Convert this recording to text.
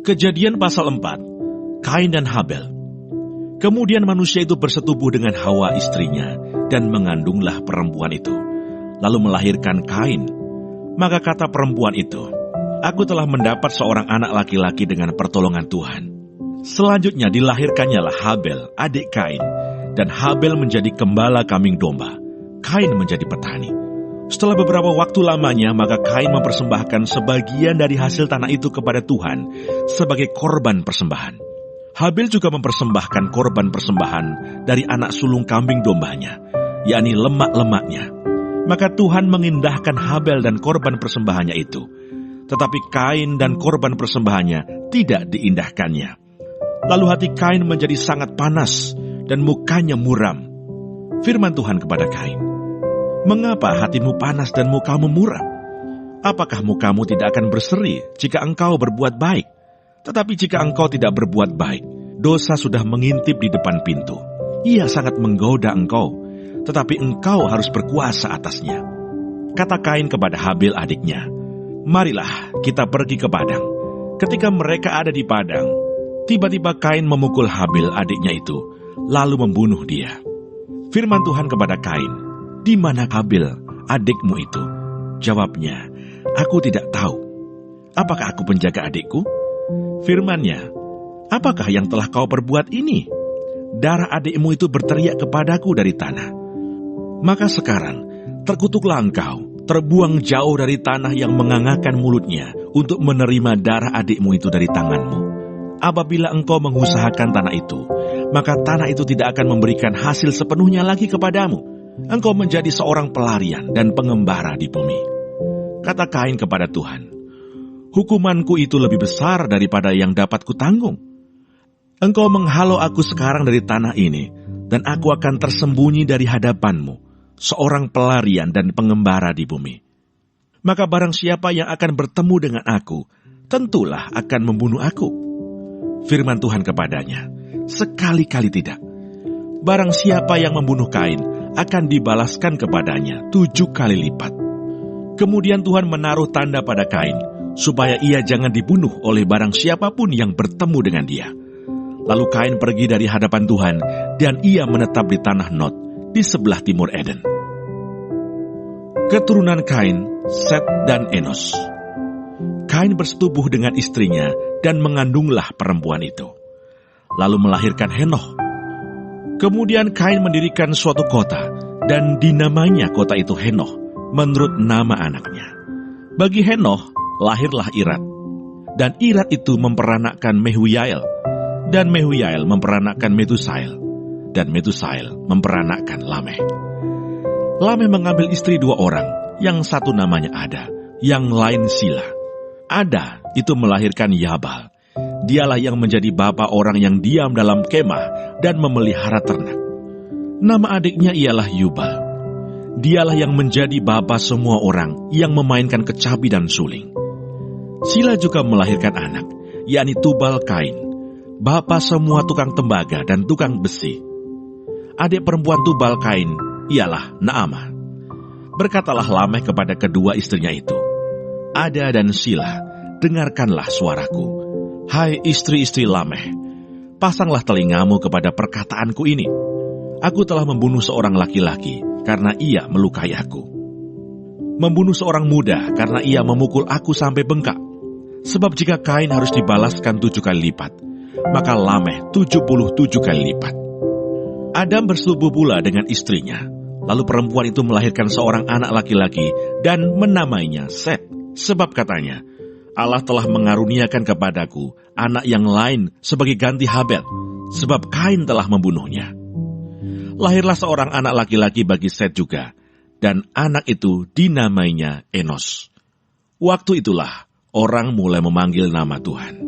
Kejadian pasal 4, Kain dan Habel. Kemudian manusia itu bersetubuh dengan Hawa istrinya, dan mengandunglah perempuan itu, lalu melahirkan Kain. Maka kata perempuan itu, "Aku telah mendapat seorang anak laki-laki dengan pertolongan Tuhan." Selanjutnya dilahirkannyalah Habel, adik Kain, dan Habel menjadi gembala kambing domba, Kain menjadi petani. Setelah beberapa waktu lamanya, maka Kain mempersembahkan sebagian dari hasil tanah itu kepada Tuhan sebagai korban persembahan. Habel juga mempersembahkan korban persembahan dari anak sulung kambing dombanya, yakni lemak-lemaknya. Maka Tuhan mengindahkan Habel dan korban persembahannya itu, tetapi Kain dan korban persembahannya tidak diindahkannya. Lalu hati Kain menjadi sangat panas dan mukanya muram. Firman Tuhan kepada Kain, "Mengapa hatimu panas dan mukamu muram? Apakah mukamu tidak akan berseri jika engkau berbuat baik? Tetapi jika engkau tidak berbuat baik, dosa sudah mengintip di depan pintu. Ia sangat menggoda engkau, tetapi engkau harus berkuasa atasnya." Kata Kain kepada Habel adiknya, "Marilah kita pergi ke padang." Ketika mereka ada di padang, tiba-tiba Kain memukul Habel adiknya itu, lalu membunuh dia. Firman Tuhan kepada Kain, "Di mana Habel, adikmu itu?" Jawabnya, "Aku tidak tahu." "Apakah aku penjaga adikku?" Firman-Nya, "Apakah yang telah kau perbuat ini? Darah adikmu itu berteriak kepadaku dari tanah. Maka sekarang, terkutuklah engkau, terbuang jauh dari tanah yang mengangakan mulutnya untuk menerima darah adikmu itu dari tanganmu. Apabila engkau mengusahakan tanah itu, maka tanah itu tidak akan memberikan hasil sepenuhnya lagi kepadamu. Engkau menjadi seorang pelarian dan pengembara di bumi." Kata Kain kepada Tuhan, "Hukumanku itu lebih besar daripada yang dapat kutanggung. Engkau menghalau aku sekarang dari tanah ini, dan aku akan tersembunyi dari hadapanmu, seorang pelarian dan pengembara di bumi. Maka barang siapa yang akan bertemu dengan aku, tentulah akan membunuh aku." Firman Tuhan kepadanya, "Sekali-kali tidak. Barang siapa yang membunuh Kain, akan dibalaskan kepadanya 7 kali lipat." Kemudian Tuhan menaruh tanda pada Kain, supaya ia jangan dibunuh oleh barang siapapun yang bertemu dengan dia. Lalu Kain pergi dari hadapan Tuhan, dan ia menetap di tanah Nod, di sebelah timur Eden. Keturunan Kain, Set dan Enos. Kain bersetubuh dengan istrinya, dan mengandunglah perempuan itu, lalu melahirkan Henoh. Kemudian Kain mendirikan suatu kota, dan dinamainya kota itu Henoh, menurut nama anaknya. Bagi Henoh lahirlah Irad, dan Irad itu memperanakkan Mehujael, dan Mehujael memperanakkan Metusael, dan Metusael memperanakkan Lameh. Lameh mengambil istri 2 orang, yang satu namanya Ada, yang lain Sila. Ada itu melahirkan Yabal. Dialah yang menjadi bapa orang yang diam dalam kemah dan memelihara ternak. Nama adiknya ialah Yubal. Dialah yang menjadi bapa semua orang yang memainkan kecapi dan suling. Sila juga melahirkan anak, yakni Tubal Kain, bapa semua tukang tembaga dan tukang besi. Adik perempuan Tubal Kain ialah Naamah. Berkatalah Lameh kepada kedua istrinya itu, "Ada dan Sila, dengarkanlah suaraku. Hai istri-istri Lameh, pasanglah telingamu kepada perkataanku ini. Aku telah membunuh seorang laki-laki karena ia melukai aku. Membunuh seorang muda karena ia memukul aku sampai bengkak. Sebab jika Kain harus dibalaskan 7 kali lipat, maka Lameh 77 kali lipat." Adam bersetubuh pula dengan istrinya. Lalu perempuan itu melahirkan seorang anak laki-laki dan menamainya Set. Sebab katanya, "Allah telah mengaruniakan kepadaku anak yang lain sebagai ganti Habel, sebab Kain telah membunuhnya." Lahirlah seorang anak laki-laki bagi Set juga, dan anak itu dinamainya Enos. Waktu itulah orang mulai memanggil nama Tuhan.